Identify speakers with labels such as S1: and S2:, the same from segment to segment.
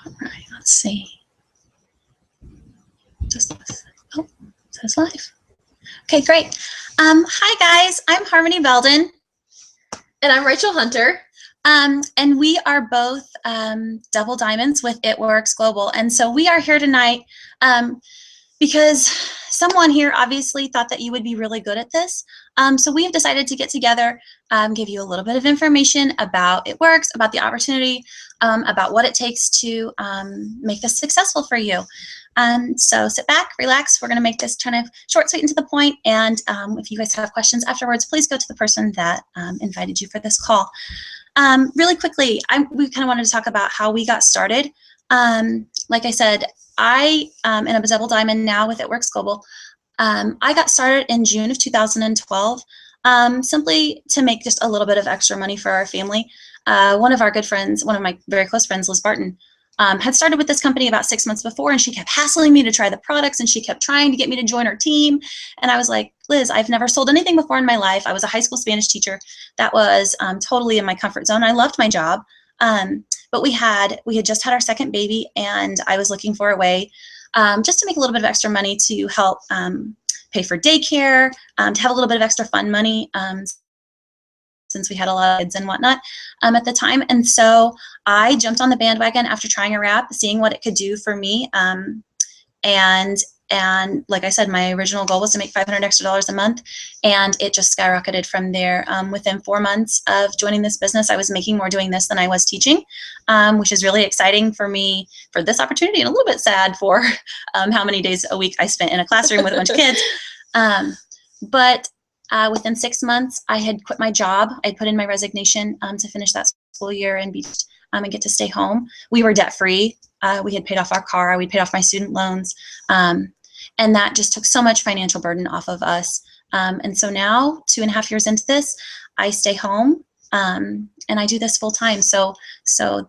S1: All right, let's see. Oh, it says live. Okay, great. Hi guys, I'm Harmony Belden.
S2: And I'm Rachel Hunter.
S1: And we are both double diamonds with It Works Global. And so we are here tonight because someone here obviously thought that you would be really good at this. So we have decided to get together, give you a little bit of information about It Works, about the opportunity, about what it takes to make this successful for you. So sit back, relax. We're going to make this kind of short, sweet, and to the point. And if you guys have questions afterwards, please go to the person that invited you for this call. Really quickly, we kind of wanted to talk about how we got started. Like I said, I am a double diamond now with It Works Global. I got started in June of 2012, simply to make just a little bit of extra money for our family. One of our good friends, one of my very close friends, Liz Barton, had started with this company about 6 months before, and she kept hassling me to try the products, and she kept trying to get me to join her team. And I was like, Liz, I've never sold anything before in my life. I was a high school Spanish teacher. That was totally in my comfort zone. I loved my job. But we had just had our second baby, and I was looking for a way just to make a little bit of extra money to help pay for daycare, to have a little bit of extra fun money, since we had a lot of kids and whatnot at the time. And so I jumped on the bandwagon after trying a wrap, seeing what it could do for me. And like I said, my original goal was to make $500 extra a month, and it just skyrocketed from there. Within 4 months of joining this business, I was making more doing this than I was teaching, which is really exciting for me for this opportunity, and a little bit sad for how many days a week I spent in a classroom with a bunch of kids. But within 6 months, I had quit my job. I'd put in my resignation to finish that school year and get to stay home. We were debt free. We had paid off our car. We paid off my student loans. And that just took so much financial burden off of us. And so now, 2.5 years into this, I stay home and I do this full time. So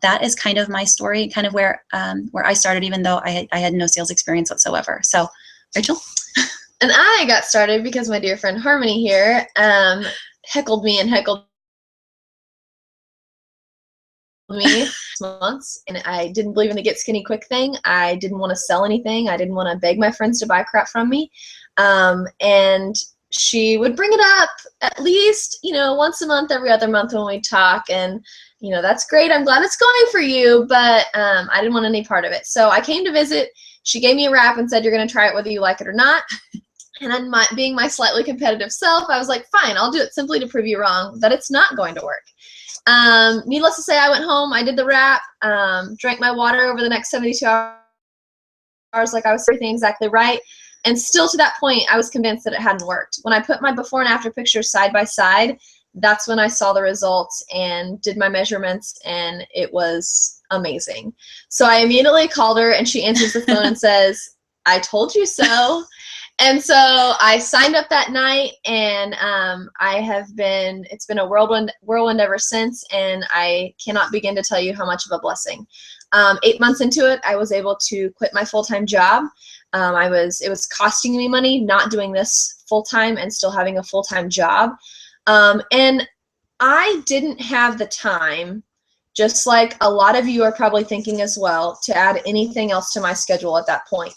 S1: that is kind of my story, kind of where I started, even though I had no sales experience whatsoever. So, Rachel?
S2: And I got started because my dear friend Harmony here heckled me months, and I didn't believe in the get skinny quick thing. I didn't want to sell anything. I didn't want to beg my friends to buy crap from me. And she would bring it up at least, once a month, every other month when we talk. And, that's great. I'm glad it's going for you. But I didn't want any part of it. So I came to visit. She gave me a wrap and said, you're going to try it whether you like it or not. And then being my slightly competitive self, I was like, fine, I'll do it simply to prove you wrong that it's not going to work. Needless to say, I went home, I did the wrap, drank my water over the next 72 hours like I was everything exactly right. And still to that point, I was convinced that it hadn't worked. When I put my before and after pictures side by side, that's when I saw the results and did my measurements, and it was amazing. So I immediately called her, and she answers the phone and says, I told you so. And so I signed up that night, and it's been a whirlwind ever since, and I cannot begin to tell you how much of a blessing. 8 months into it, I was able to quit my full-time job. It was costing me money not doing this full-time and still having a full-time job. And I didn't have the time, just like a lot of you are probably thinking as well, to add anything else to my schedule at that point.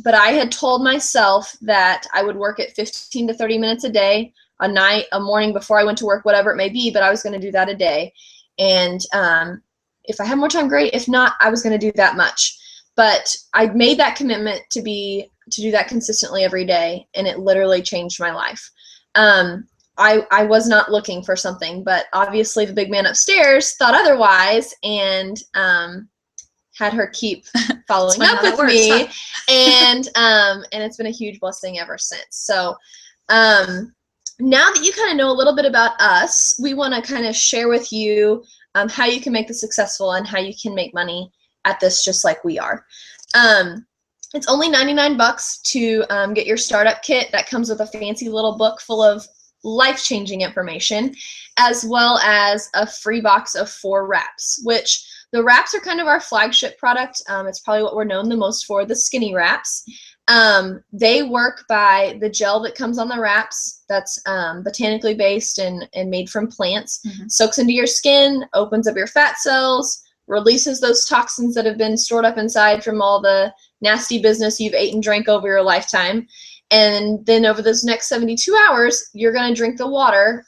S2: But I had told myself that I would work at 15 to 30 minutes a day, a night, a morning before I went to work, whatever it may be, but I was going to do that a day. And if I had more time, great. If not, I was going to do that much. But I made that commitment to do that consistently every day, and it literally changed my life. I was not looking for something, but obviously the big man upstairs thought otherwise, and had her keep following up with me, and it's been a huge blessing ever since. So now that you kind of know a little bit about us, we want to kind of share with you how you can make this successful and how you can make money at this just like we are. It's only $99 to get your startup kit. That comes with a fancy little book full of life-changing information, as well as a free box of 4 wraps, which the wraps are kind of our flagship product. It's probably what we're known the most for, the skinny wraps. They work by the gel that comes on the wraps that's botanically based and made from plants, soaks into your skin, opens up your fat cells, releases those toxins that have been stored up inside from all the nasty business you've ate and drank over your lifetime. And then over those next 72 hours, you're going to drink the water,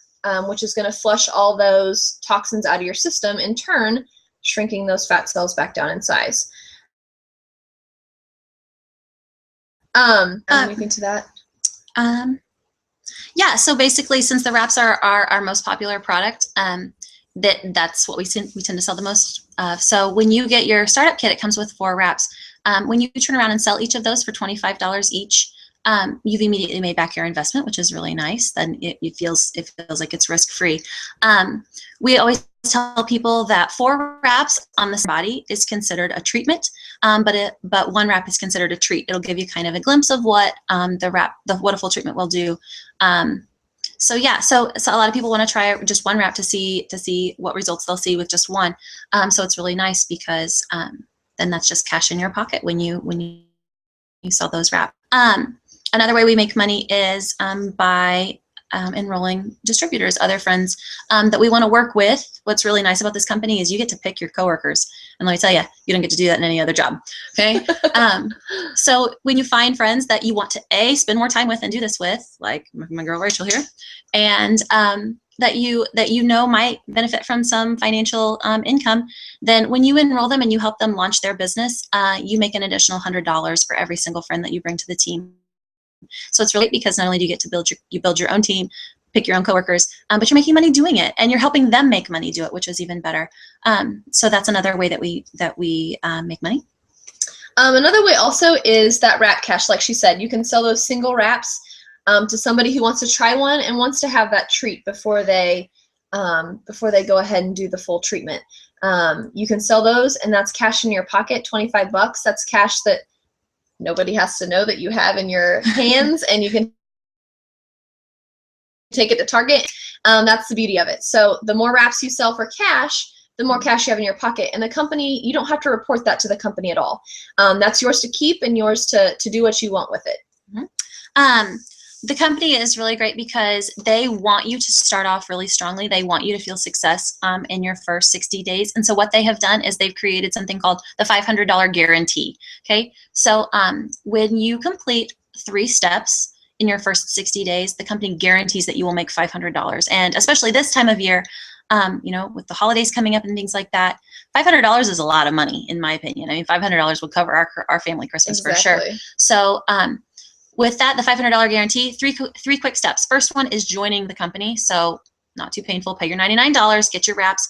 S2: which is going to flush all those toxins out of your system, in turn shrinking those fat cells back down in size. Anything to that?
S1: Yeah, so basically, since the wraps are our most popular product, that's what we tend to sell the most of. So when you get your startup kit, it comes with 4 wraps. When you turn around and sell each of those for $25 each, you've immediately made back your investment, which is really nice. Then it feels like it's risk-free. We always tell people that 4 wraps on the body is considered a treatment, but 1 wrap is considered a treat. It'll give you kind of a glimpse of what what a full treatment will do. So yeah, so a lot of people want to try just 1 wrap to see what results they'll see with just 1. So it's really nice because then that's just cash in your pocket when you sell those wraps. Another way we make money is by enrolling distributors, other friends that we want to work with. What's really nice about this company is you get to pick your coworkers. And let me tell you, you don't get to do that in any other job. Okay. So when you find friends that you want to spend more time with and do this with, like my girl Rachel here, and that you know might benefit from some financial income, then when you enroll them and you help them launch their business, you make an additional $100 for every single friend that you bring to the team. So it's really, because not only do you get to build your own team, pick your own coworkers, but you're making money doing it, and you're helping them make money do it, which is even better. So that's another way that we make money.
S2: Another way also is that wrap cash. Like she said, you can sell those single wraps to somebody who wants to try one and wants to have that treat before they go ahead and do the full treatment. You can sell those, and that's cash in your pocket, $25. That's cash that nobody has to know that you have in your hands, and you can take it to Target. That's the beauty of it. So the more wraps you sell for cash, the more cash you have in your pocket. And the company, you don't have to report that to the company at all. That's yours to keep and yours to do what you want with it.
S1: Mm-hmm. The company is really great because they want you to start off really strongly. They want you to feel success in your first 60 days. And so what they have done is they've created something called the $500 guarantee. Okay, so when you complete 3 steps in your first 60 days, the company guarantees that you will make $500. And especially this time of year, with the holidays coming up and things like that, $500 is a lot of money, in my opinion. I mean, $500 would cover our family Christmas for sure. So with that, the $500 guarantee, three quick steps. First one is joining the company. So not too painful. Pay your $99, get your wraps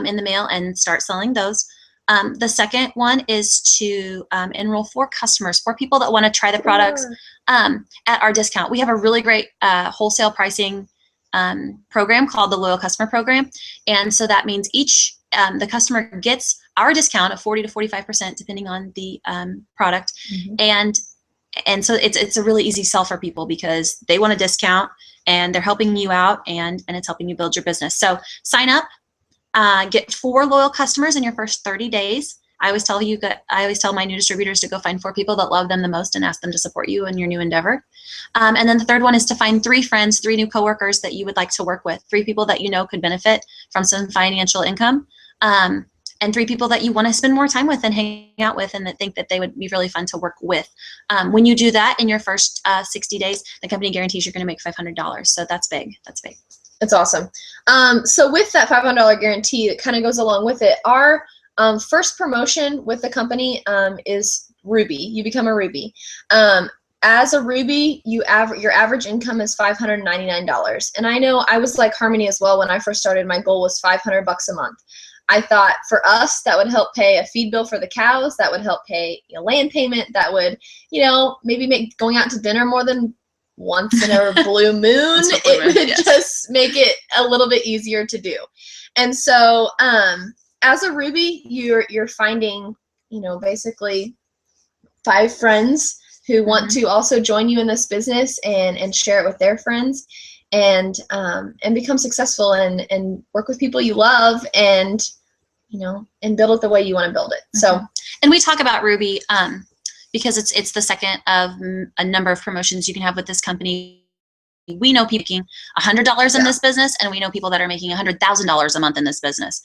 S1: in the mail, and start selling those. The second one is to enroll 4 customers, 4 people that want to try the products at our discount. We have a really great wholesale pricing program called the Loyal Customer Program. And so that means the customer gets our discount of 40 to 45%, depending on the product. Mm-hmm. And so it's a really easy sell for people because they want a discount and they're helping you out, and it's helping you build your business. So sign up, get 4 loyal customers in your first 30 days. I always tell my new distributors to go find 4 people that love them the most and ask them to support you in your new endeavor. And then the third one is to find 3 friends, 3 new coworkers that you would like to work with, 3 people that you know could benefit from some financial income, and 3 people that you want to spend more time with and hang out with, and that think that they would be really fun to work with. When you do that in your first 60 days, the company guarantees you're going to make $500. So that's big. That's big.
S2: It's awesome. So with that $500 guarantee, it kind of goes along with it. Our first promotion with the company is Ruby. You become a Ruby. As a Ruby, your average income is $599. And I know I was like Harmony as well when I first started. My goal was $500 a month. I thought for us that would help pay a feed bill for the cows. That would help pay a land payment. That would, maybe make going out to dinner more than once in a blue moon. It would just make it a little bit easier to do. And so as a Ruby, you're finding, basically 5 friends who want to also join you in this business and share it with their friends, and become successful and work with people you love, and build it the way you want to build it. So,
S1: and we talk about Ruby because it's the second of a number of promotions you can have with this company we know people making $100 in
S2: Yeah.
S1: this business, and we know people that are making $100,000 a month in this business.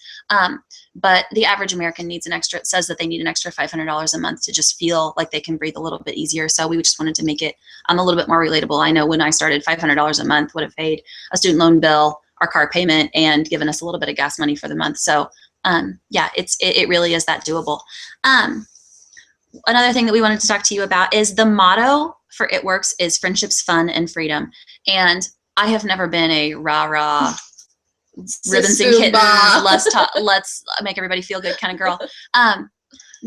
S1: But the average American needs an extra, it says that they need an extra $500 a month to just feel like they can breathe a little bit easier. So we just wanted to make it a little bit more relatable. I know when I started, $500 a month would have paid a student loan bill, our car payment, and given us a little bit of gas money for the month. So yeah, it really is that doable. Another thing that we wanted to talk to you about is the motto for It Works is friendships, fun, and freedom. And I have never been a rah-rah, ribbons and kittens, let's make everybody feel good kind of girl.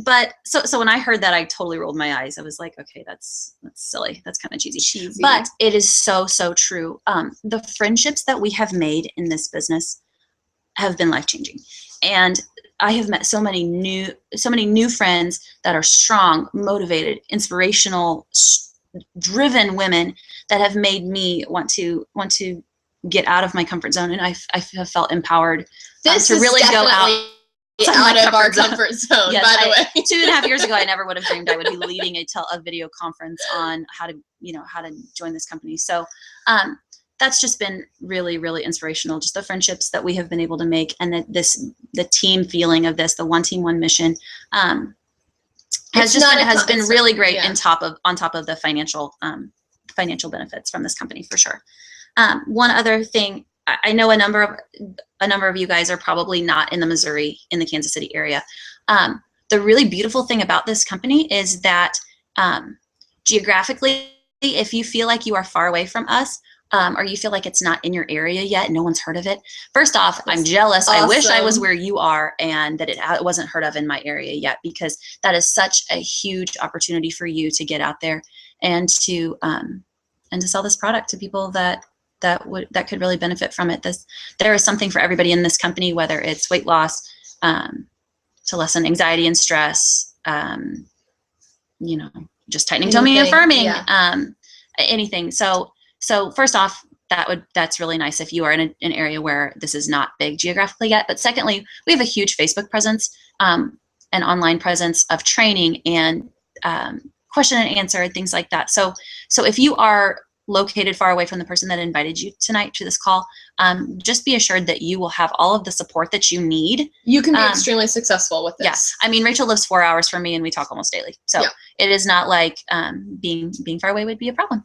S1: But so when I heard that, I totally rolled my eyes. I was like, okay, that's silly. That's kind of cheesy. But it is so, so true. The friendships that we have made in this business have been life-changing. And I have met so many new friends that are strong, motivated, inspirational, driven women that have made me want to get out of my comfort zone. And I have felt empowered to really go out
S2: of our comfort zone.
S1: Yes,
S2: by the way,
S1: 2.5 years ago, I never would have dreamed I would be leading a video conference on how to join this company. So that's just been really, really inspirational. Just the friendships that we have been able to make, and the team feeling of this, the one team, one mission, has been really great. Yeah. On top of the financial benefits from this company for sure. One other thing, I know a number of you guys are probably not in the Kansas City area. The really beautiful thing about this company is that geographically, if you feel like you are far away from us, or you feel like it's not in your area yet, no one's heard of it. First off, I'm jealous. Awesome. I wish I was where you are and that it wasn't heard of in my area yet, because that is such a huge opportunity for you to get out there and to sell this product to people that could really benefit from it. There is something for everybody in this company, whether it's weight loss, to lessen anxiety and stress, just tightening, toning, and firming, yeah. Anything. So first off, that's really nice if you are in an area where this is not big geographically yet. But secondly, we have a huge Facebook presence, an online presence of training and question and answer and things like that. So if you are located far away from the person that invited you tonight to this call, just be assured that you will have all of the support that you need.
S2: You can be extremely successful with this.
S1: Yes. I mean, Rachel lives 4 hours from me and we talk almost daily. So yeah. It is not like being far away would be a problem.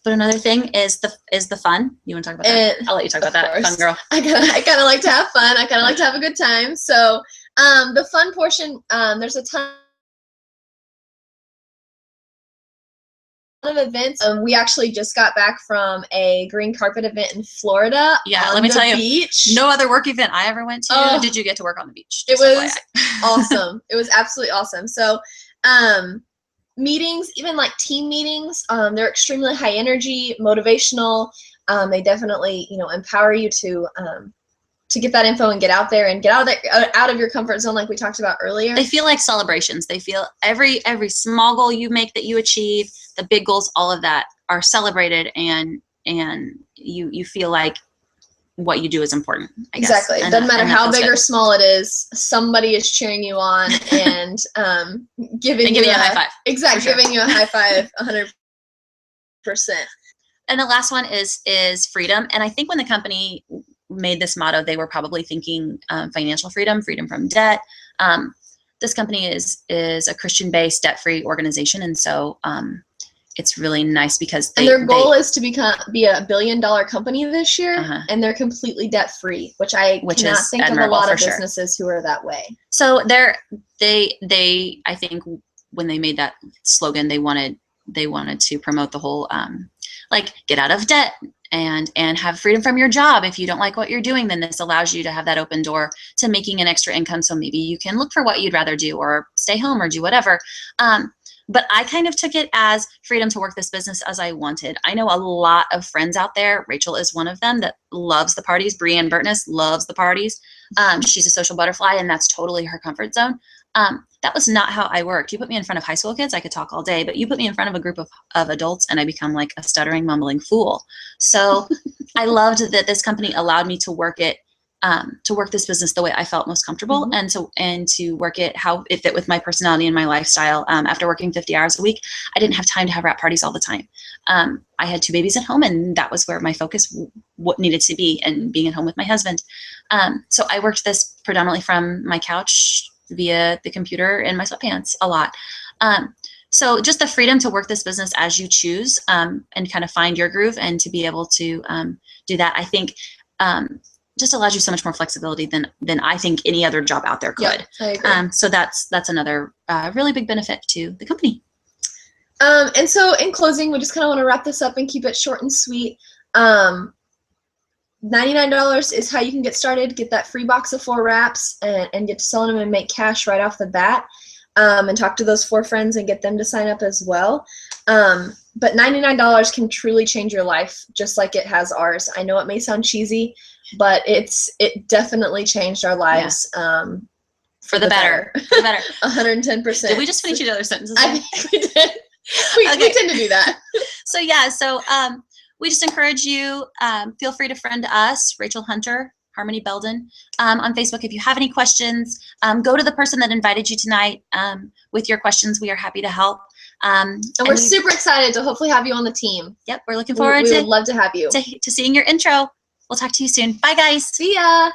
S1: But another thing is the fun. You want to talk about that? I'll let you talk about that. Fun girl.
S2: I kind of like to have fun. I kind of like to have a good time. So the fun portion, there's a ton of events. We actually just got back from a green carpet event in Florida.
S1: Yeah, let me tell you, beach. No other work event I ever went to did you get to work on the beach.
S2: It was awesome. It was absolutely awesome. So meetings, even like team meetings, they're extremely high energy, motivational. They definitely, empower you to get that info and get out there and get out of your comfort zone, like we talked about earlier.
S1: They feel like celebrations. They feel every small goal you make that you achieve, the big goals, all of that are celebrated, and you feel like what you do is important, I guess.
S2: Exactly. It doesn't matter how big or small it is, somebody is cheering you on and giving you a high five. Exactly, sure. Giving you a high five 100%.
S1: And the last one is freedom. And I think when the company made this motto, they were probably thinking financial freedom from debt. This company is a Christian-based, debt-free organization, and so it's really nice because
S2: their goal is to be a $1 billion company this year, and they're completely debt-free, which cannot think of a lot of businesses who are that way.
S1: So they I think when they made that slogan, they wanted to promote the whole like get out of debt and have freedom from your job. If you don't like what you're doing, then this allows you to have that open door to making an extra income. So maybe you can look for what you'd rather do or stay home or do whatever. But I kind of took it as freedom to work this business as I wanted. I know a lot of friends out there. Rachel is one of them that loves the parties. Brianne Burtness loves the parties. She's a social butterfly, and that's totally her comfort zone. That was not how I worked. You put me in front of high school kids, I could talk all day, but you put me in front of a group of adults and I become like a stuttering, mumbling fool. So I loved that this company allowed me to work it to work this business the way I felt most comfortable,
S2: Mhm.
S1: and to work it how it fit with my personality and my lifestyle. After working 50 hours a week, I didn't have time to have wrap parties all the time. I had 2 babies at home, and that was where my focus what needed to be, and being at home with my husband. So I worked this predominantly from my couch via the computer in my sweatpants a lot. So just the freedom to work this business as you choose, and kind of find your groove, and to be able to do that, I think just allows you so much more flexibility than I think any other job out there could.
S2: Yeah, I agree.
S1: So that's another really big benefit to the company.
S2: And so in closing, we just kind of want to wrap this up and keep it short and sweet. $99 is how you can get started, get that free box of 4 wraps, and get to selling them and make cash right off the bat. And talk to those 4 friends and get them to sign up as well. But $99 can truly change your life, just like it has ours. I know it may sound cheesy, but it definitely changed our lives.
S1: For the better. For the better.
S2: 110%.
S1: Did we just finish each other's sentences?
S2: I think we did. We tend to do that.
S1: So yeah, we just encourage you, feel free to friend us, Rachel Hunter, Harmony Belden, on Facebook. If you have any questions, go to the person that invited you tonight with your questions. We are happy to help.
S2: And we're super excited to hopefully have you on the team.
S1: Yep, we're looking forward
S2: we would love to have you.
S1: to seeing your intro. We'll talk to you soon. Bye, guys.
S2: See ya.